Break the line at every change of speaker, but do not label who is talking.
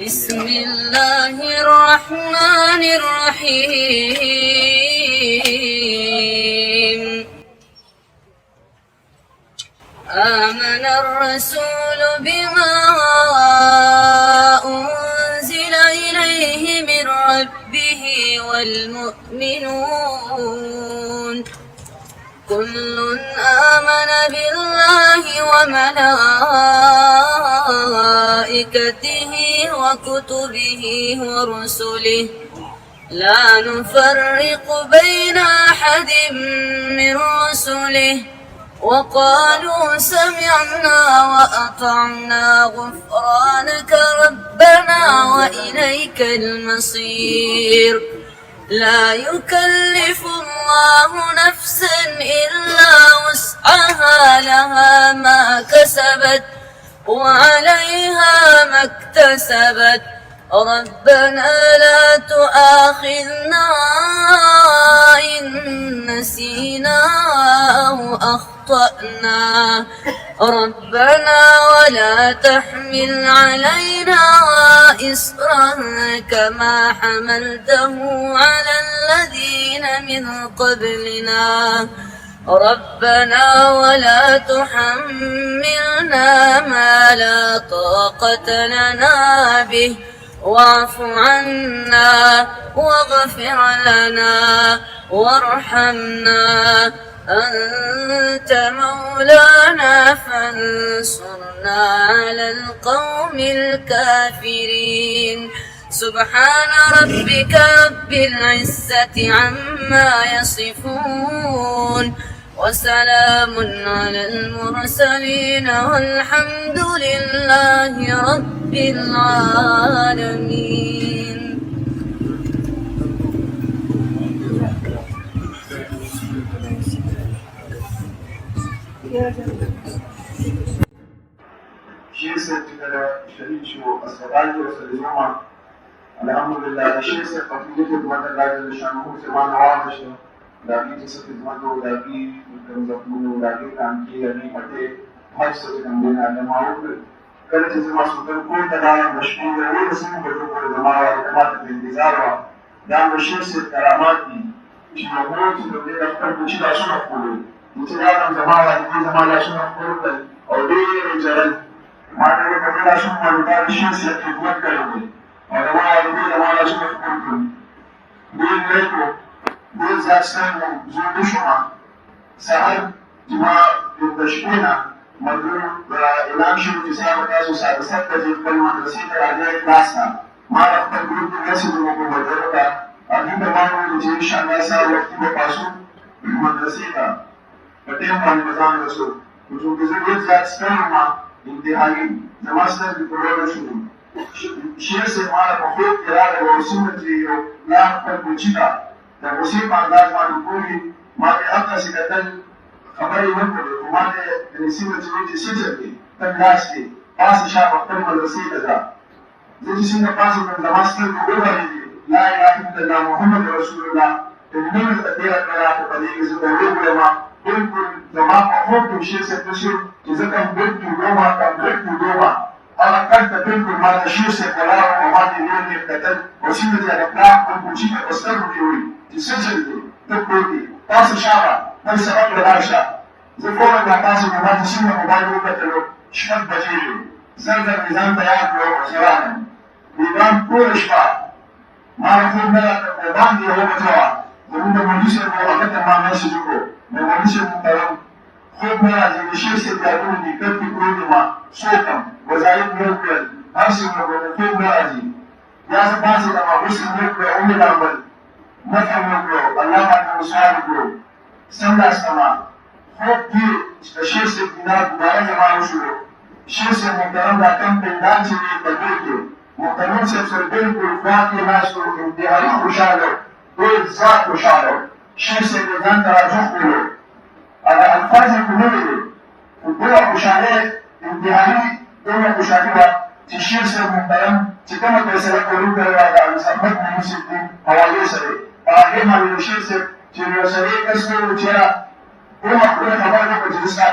بسم الله الرحمن الرحيم آمن الرسول بما أنزل إليه من ربه والمؤمنون كل آمن بالله وملائكته وكتبه ورسله لا نفرق بين أحد من رسله وقالوا سمعنا وأطعنا غفرانك ربنا وإليك المصير لا يكلف الله نفسا إلا وسعها لها ما كسبت وعليها ما اكتسبت ربنا لا تؤاخذنا إن نسينا أو أخطأنا ربنا ولا تحمل علينا إصرا كما حملته على الذين من قبلنا ربنا ولا تحملنا ما لا طاقة لنا به واعف عنا واغفر لنا وارحمنا أنت مولانا فانصرنا على القوم الكافرين سبحان ربك رب العزة عما يصفون وسلام على المرسلين والحمد لله رب العالمين.
Shi sai da shari'u asfadani wa sallama alhamdulillah da shi sai kafin da mata da shanu sai ma na wa shi da bi sai da mata da bi da kuma da bi kan ki yani mate har sai da mun da ma'ruf kada ta zama su da ko da da shi da wani sun da ko da jama'a da kamata da dizarwa da mu shi sai karamati shi ma mutu da kan shi da shi na kore mutum ya kan jama'a da zama da shi na kore aure jaran माने कबीला सुमन बारिशों से खिदमत करेंगे और हमारा भी हमारा सुमन करेंगे ये लेको ये ज़ास्तान ज़ुदुशमा सहर जमा युद्धशकीना मधुर इलाक़ जिसाम का सुसाइड का जिक्र मदरसे का आगे क्लास था मारा पर ग्रुप के कैसे लोगों को मदद का अभी तमाम मुझे शामिल सा वक्त में पासू मदरसे का पटेल का निज़ाम रसो जो बिज़नेस ज़ास्तान इंतहाई नमाज़ की प्रोग्रामेशन शेर से हमारा बहुत प्यार है और सुन्नत है और लाख पर पूछिता तो उसी अंदाज में पूरी मारे अपना सिकंदर खबर ही मत करो हमारे रिसीवर चीज़ सीजर की तंदाज की पास शाह वक्त में मदरसे का था जिससे ने पास में नमाज़ की प्रोग्राम है ला इलाहा इल्लल्लाह मुहम्मद रसूलुल्लाह तो नहीं तेरा करा तो पढ़ेंगे जो लोग लेवा बिल्कुल जमा बहुत खुशी से खुशी जिसका बिल्कुल रोमा का बिल्कुल रोमा और अकड़ बिल्कुल मारा शीर से कला और हमारे लिए ने कतल उसी में जाने प्लान को पूछी के अस्तर हुई जिससे चलते तो कोई पास शाबा हर सबक लगाशा जो कोई ना पास में बात जिसमें मोबाइल को कतलो शब्द बजेले जल्द निजाम तैयार करो सवाल निजाम पूरा शबा मारा खुद मेरा निजाम दिया हो बचावा जरूर मनुष्य को अगर तमाम ऐसे जो मनुष्य मुतरम खुद मेरा जिंदगी से जादू निकल की कोई दिमाग सोकम वज़ाइफ मुकल हर से खुद मेरा जी या से पास का मुस्लिम मुकल उम्मीद अमल मफहम मुकल अल्लाह का मुसाद को संदा समा खुद की शेर से बिना दोबारा जमाना शुरू शेर से मुतरम का कम पिंडान से ये तबदील के मुतरम से सरबिल को फाक के नाश को इंतहाई खुशहाल हो कोई ज़ात खुशहाल हो शेर से निजाम तराजुह करो अगर अल्फाज कुनूरी उद्दों खुशाले इंतहाई दोनों खुशाली वा चिशीर से मुहतरम चिकन पैसे करूँ करेगा का संबंध नहीं सिद्धि हवाले से आगे मालूम शेर से चिन्ह से एक कसर उचेरा वो अपने खबर को जिसका